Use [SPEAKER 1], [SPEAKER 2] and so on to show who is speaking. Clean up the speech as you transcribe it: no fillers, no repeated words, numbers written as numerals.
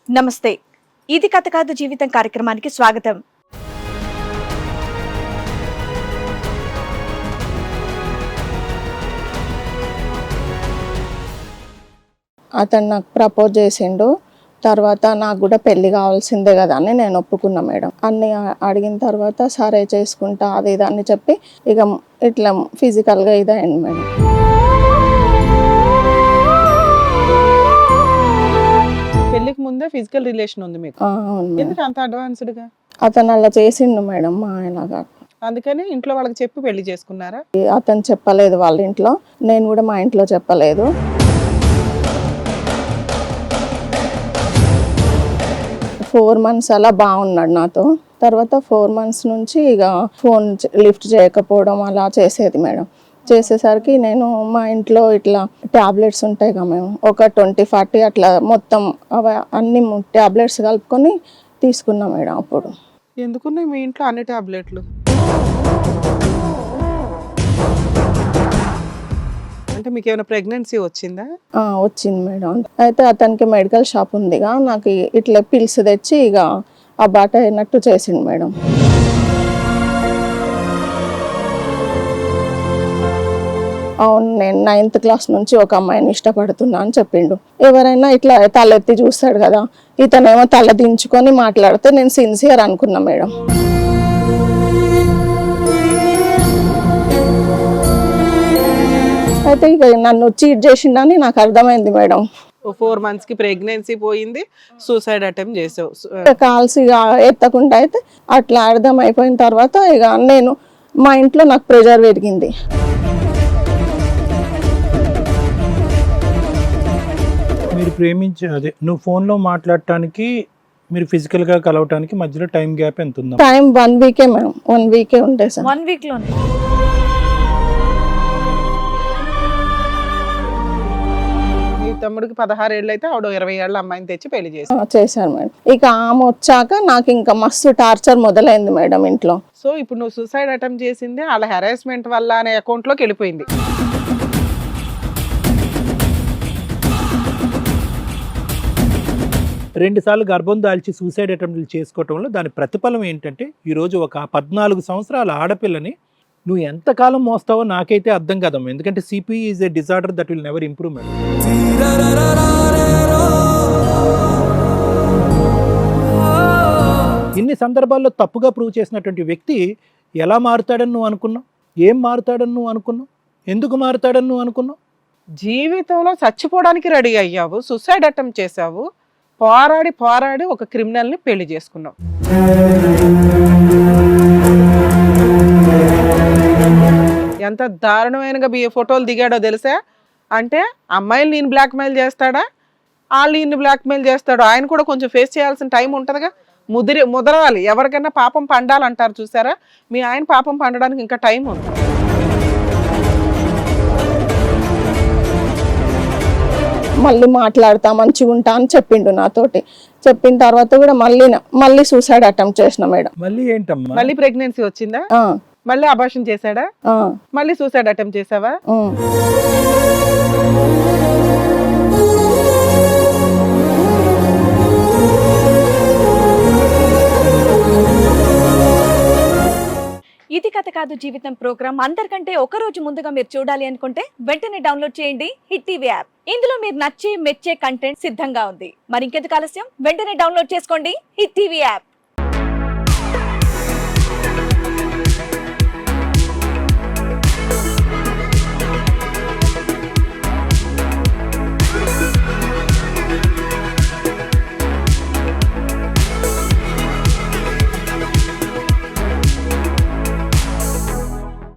[SPEAKER 1] నమస్తే. ఇది కథ కాదు జీవితం కార్యక్రమానికి స్వాగతం.
[SPEAKER 2] అతను నాకు ప్రపోజ్ చేసిండు. తర్వాత నాకు కూడా పెళ్లి కావాల్సిందే కదా అని నేను ఒప్పుకున్నా మేడం. అన్ని అడిగిన తర్వాత సరే చేసుకుంటా అది ఇది అని చెప్పి ఇక ఇట్లా ఫిజికల్గా ఇదైంది మేడం.
[SPEAKER 3] పెళ్లికి ముందే ఫిజికల్ రిలేషన్ ఉంది మీకు?
[SPEAKER 2] అవును మేడం.
[SPEAKER 3] ఎందుకు అంత అడ్వాన్స్డ్ గా?
[SPEAKER 2] అతను అలా చేసిండు మేడం మా ఆయనగా.
[SPEAKER 3] అందుకని ఇంట్లో వాళ్ళకి చెప్పి పెళ్లి చేసుకున్నారా?
[SPEAKER 2] అతను చెప్పలేదు వాళ్ళ ఇంట్లో, నేను కూడా మా ఇంట్లో చెప్పలేదు. ఫోర్ మంత్స్ అలా బాగున్నాడు నాతో. తర్వాత 4 months నుంచి ఇక ఫోన్ లిఫ్ట్ చేయకపోవడం అలా చేసేది మేడం. చేసేసరికి నేను మా ఇంట్లో ఇట్లా ట్యాబ్లెట్స్ ఉంటాయి కదా మేము, ఒక 20-40 అట్లా మొత్తం అన్ని ట్యాబ్లెట్స్ కలుపుకొని తీసుకున్నా మేడం. అప్పుడు
[SPEAKER 3] ఎందుకున్నాయి మీ ఇంట్లో అన్ని టాబ్లెట్లు? అంటే మీకు ఏమైనా ప్రెగ్నెన్సీ వచ్చిందా?
[SPEAKER 2] వచ్చింది మేడం. అయితే అతనికి మెడికల్ షాప్ ఉందిగా, నాకు ఇట్లా పిల్స్ తెచ్చి ఇక ఆ బాట అయినట్టు చేసిండు మేడం. అవును, నేను 9th class నుంచి ఒక అమ్మాయిని ఇష్టపడుతున్నా అని చెప్పిండు. ఎవరైనా ఇట్లా తలెత్తి చూస్తాడు కదా, ఇతనేమో తల దించుకొని మాట్లాడితే నేను సిన్సియర్ అనుకున్నా మేడం. అయితే ఇక నన్ను చీట్ చేసిండని నాకు అర్థమైంది మేడం.
[SPEAKER 3] 4 months కి ప్రెగ్నెన్సీ పోయింది, సూసైడ్ అటెంప్ట్ చేసావు.
[SPEAKER 2] కాల్స్ ఇక ఎత్తకుండా అయితే అట్లా అర్థం అయిపోయిన తర్వాత ఇక నేను మా ఇంట్లో నాకు ప్రెజర్ పెరిగింది.
[SPEAKER 4] మీరు అదే నువ్వు ఫోన్లో మాట్లాడటానికి మీరు ఫిజికల్గా కలవటానికి మధ్యలో టైం గ్యాప్ ఎంత ఉందా?
[SPEAKER 2] Time 1 week madam. 1 week ఉండే సార్.
[SPEAKER 1] 1 week లోనే
[SPEAKER 3] మీ తమ్ముడికి 16 ఏళ్ళు అయితే ఆవిడ 20 ఏళ్ళ అమ్మాయిని తెచ్చి పెళ్లి చేసి
[SPEAKER 2] చేశాను మేడం. ఇక ఆమె వచ్చాక నాకు ఇంకా మస్తు టార్చర్ మొదలైంది మేడం ఇంట్లో.
[SPEAKER 3] సో ఇప్పుడు నువ్వు సూసైడ్ అటెంప్ట్ చేసింది వాళ్ళ హెరాస్మెంట్ వల్ల అనే అకౌంట్లోకి వెళ్ళిపోయింది.
[SPEAKER 4] రెండుసార్లు గర్భం దాల్చి సూసైడ్ అటెంప్ట్లు చేసుకోవటంలో దాని ప్రతిఫలం ఏంటంటే ఈరోజు ఒక 14 సంవత్సరాల ఆడపిల్లని నువ్వు ఎంతకాలం మోస్తావో నాకైతే అర్థం కాదమ్మా. ఎందుకంటే CPE is a disorder that will never improve madam. ఇన్ని సందర్భాల్లో తప్పుగా ప్రూవ్ చేసినటువంటి వ్యక్తి ఎలా మారుతాడని నువ్వు అనుకున్నావు? ఏం మారుతాడని నువ్వు అనుకున్నావు? ఎందుకు మారుతాడని నువ్వు అనుకున్నావు?
[SPEAKER 3] జీవితంలో చచ్చిపోవడానికి రెడీ అయ్యావు, సూసైడ్ అటెంప్ట్ చేసావు, పోరాడి ఒక క్రిమినల్ని పెళ్లి చేసుకున్నావు. ఎంత దారుణమైన ఫోటోలు దిగాడో తెలుసా? అంటే అమ్మాయిలు నేను బ్లాక్మెయిల్ చేస్తాడా, వాళ్ళు ఈయన్ని బ్లాక్మెయిల్ చేస్తాడు. ఆయన కూడా కొంచెం ఫేస్ చేయాల్సిన టైం ఉంటుందిగా. ముదరాలి, ఎవరికైనా పాపం పండాలంటారు చూసారా? మీ ఆయన పాపం పండడానికి ఇంకా టైం ఉంది.
[SPEAKER 2] మళ్ళీ మాట్లాడతా మంచిగా ఉంటా అని చెప్పిండు నాతోటి. చెప్పిన తర్వాత కూడా మళ్ళీ సూసైడ్ అటెంప్ట్ చేసిన మేడం.
[SPEAKER 4] మళ్ళీ ఏంటమ్మా?
[SPEAKER 3] మళ్ళీ ప్రెగ్నెన్సీ వచ్చిందా? మళ్ళీ అబార్షన్ చేశాడా? మళ్ళీ సూసైడ్ అటెంప్ట్ చేసావా?
[SPEAKER 1] ఇది కథ కాదు జీవితం ప్రోగ్రామ్ అందరికంటే ఒక రోజు ముందుగా మీరు చూడాలి అనుకుంటే వెంటనే డౌన్లోడ్ చేయండి హిట్ టీవీ యాప్. ఇందులో మీరు నచ్చే మెచ్చే కంటెంట్ సిద్ధంగా ఉంది. మరి ఇంకెందుకు ఆలస్యం, వెంటనే డౌన్లోడ్ చేసుకోండి హిట్ టీవీ యాప్.